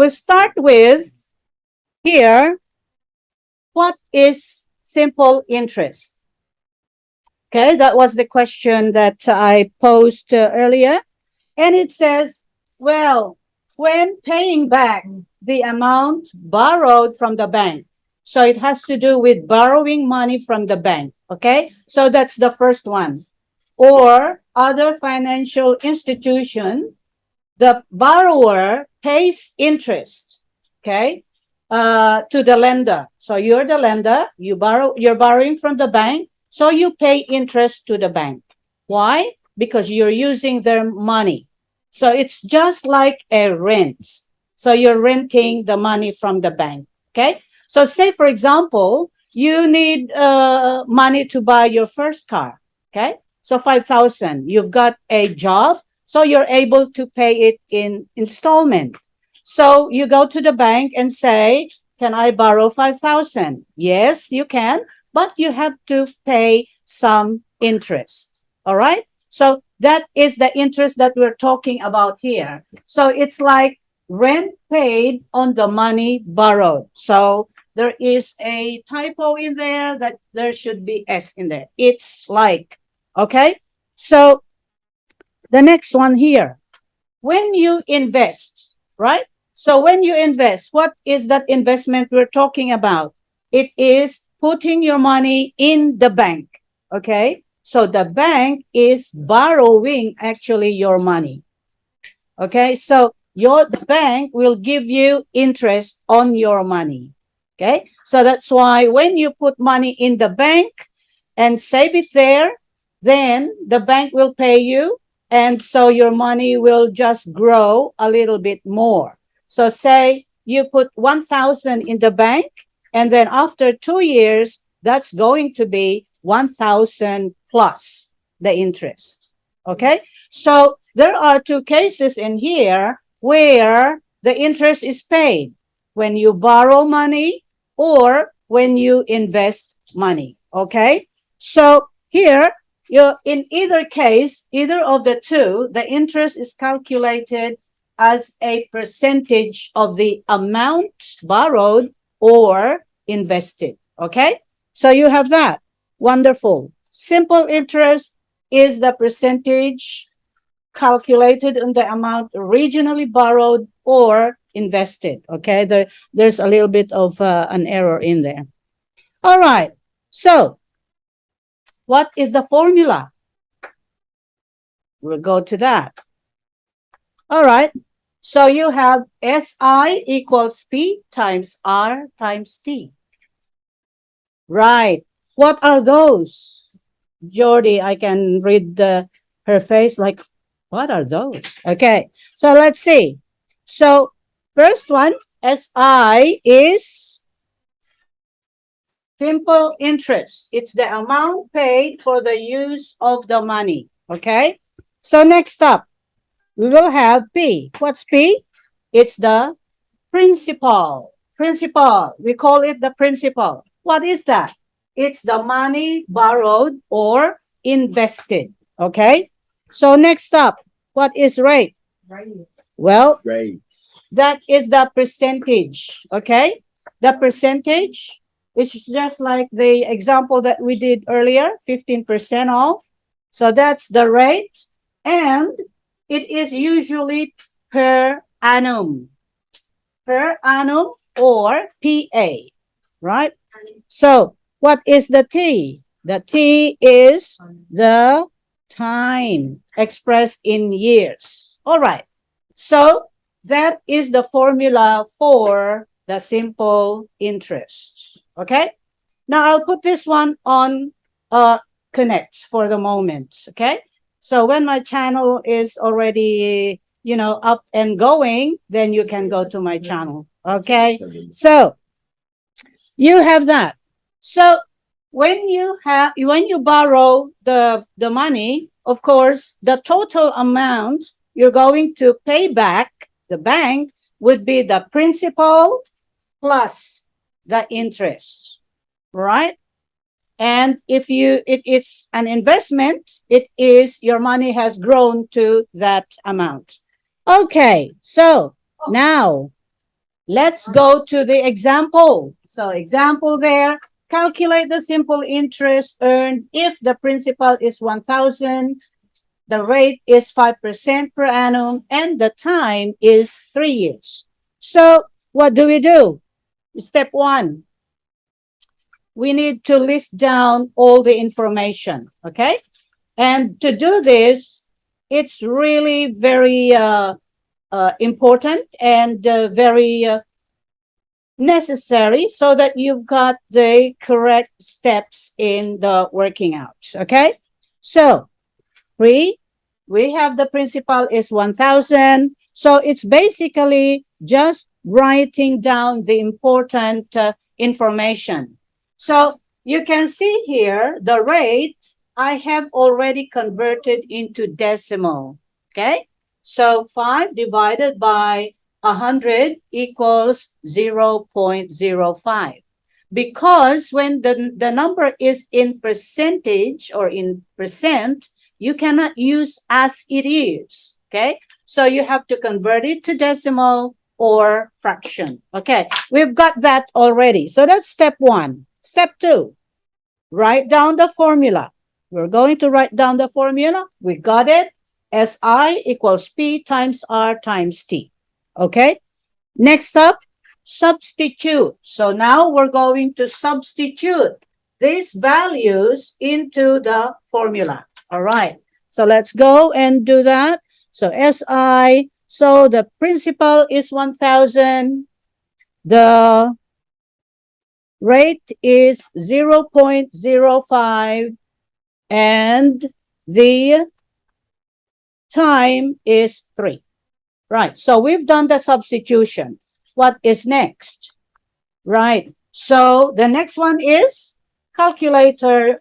we'll start with here. What is simple interest? Okay, that was the question that I posed earlier. And it says, well, when paying back the amount borrowed from the bank. So it has to do with borrowing money from the bank. Okay, so that's the first one. Or other financial institution, the borrower pays interest, okay, to the lender. So you're the lender, you're borrowing from the bank, so you pay interest to the bank. Why? Because you're using their money. So it's just like a rent. So you're renting the money from the bank, okay? So say, for example, you need money to buy your first car, okay? So 5,000, you've got a job, so you're able to pay it in installment. So you go to the bank and say, can I borrow 5,000? Yes, you can, but you have to pay some interest. All right? So that is the interest that we're talking about here. So it's like rent paid on the money borrowed. So there is a typo in there that there should be S in there. It's like, okay? So the next one here, when you invest, right? So when you invest, what is that investment we're talking about? It is putting your money in the bank, okay? So the bank is borrowing actually your money, okay? So the bank will give you interest on your money, okay? So that's why when you put money in the bank and save it there, then the bank will pay you, and so your money will just grow a little bit more. So say you put 1,000 in the bank, and then after 2 years, that's going to be 1,000 plus the interest. Okay? So there are two cases in here where the interest is paid when you borrow money or when you invest money. Okay? So here, in either case, either of the two, the interest is calculated as a percentage of the amount borrowed or invested. Okay? So you have that. Wonderful. Simple interest is the percentage calculated on the amount originally borrowed or invested. Okay? There's a little bit of an error in there. All right. So what is the formula? We'll go to that. All right. So you have SI equals P times R times T. Right. What are those? Jordy, I can read her face like, what are those? Okay. So let's see. So first one, SI is simple interest. It's the amount paid for the use of the money. Okay. So next up, we will have P. What's P? It's the principal. Principal. We call it the principal. What is that? It's the money borrowed or invested. Okay. So next up, what is rate? Right. Well, Rates. that is the percentage. Okay. The percentage is just like the example that we did earlier, 15% off. So that's the rate. And it is usually per annum. Per annum or PA, right? So what is the T? The T is the time expressed in years. All right. So that is the formula for the simple interest. Okay. Now I'll put this one on connect for the moment. Okay. So when my channel is already, up and going, then you can go to my channel. Okay. So you have that. So when you borrow the money, of course, the total amount you're going to pay back the bank would be the principal plus the interest, right? And if it is an investment, it is your money has grown to that amount. Okay, so now Let's go to the example. So example there, calculate the simple interest earned if the principal is 1,000, the rate is 5% per annum, and the time is 3 years. So what do we do? Step one, we need to list down all the information, okay? And to do this, it's really very important and very necessary so that you've got the correct steps in the working out, okay? So, we have the principal is 1,000. So it's basically just writing down the important information. So you can see here the rate I have already converted into decimal. Okay. So 5 divided by 100 equals 0.05. Because when the number is in percentage or in percent, you cannot use as it is. Okay. So you have to convert it to decimal or fraction. Okay. We've got that already. So that's step one. Step two, write down the formula. We're going to write down the formula. We got it. SI equals P times R times T. Okay. Next up, substitute. So now we're going to substitute these values into the formula. All right. So let's go and do that. So SI, so the principal is 1,000. The rate is 0.05 and the time is 3. Right. So we've done the substitution. What is next? Right. So the next one is calculator's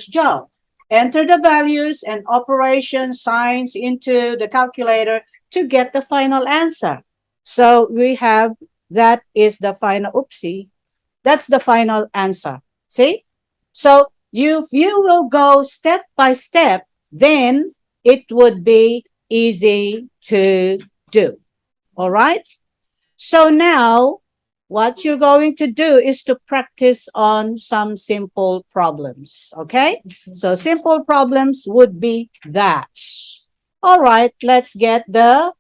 job. Enter the values and operation signs into the calculator to get the final answer. So we have that is the final, oopsie, that's the final answer. See? So if you will go step by step, then it would be easy to do. All right? So now, what you're going to do is to practice on some simple problems. Okay? So simple problems would be that. All right, let's get the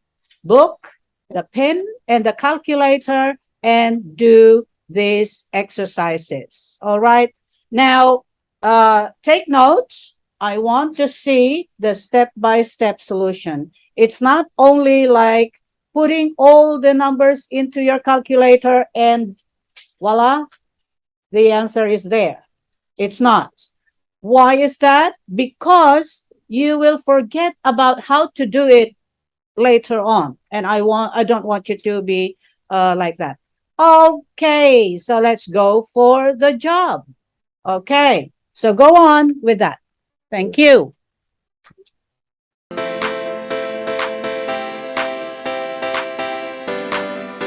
book, the pen, and the calculator and do these exercises. All right. Now, take notes. I want to see the step-by-step solution. It's not only like putting all the numbers into your calculator and voila, the answer is there. It's not. Why is that? Because you will forget about how to do it later on. And I don't want you to be like that. Okay, so let's go for the job. Okay, so go on with that. Thank you.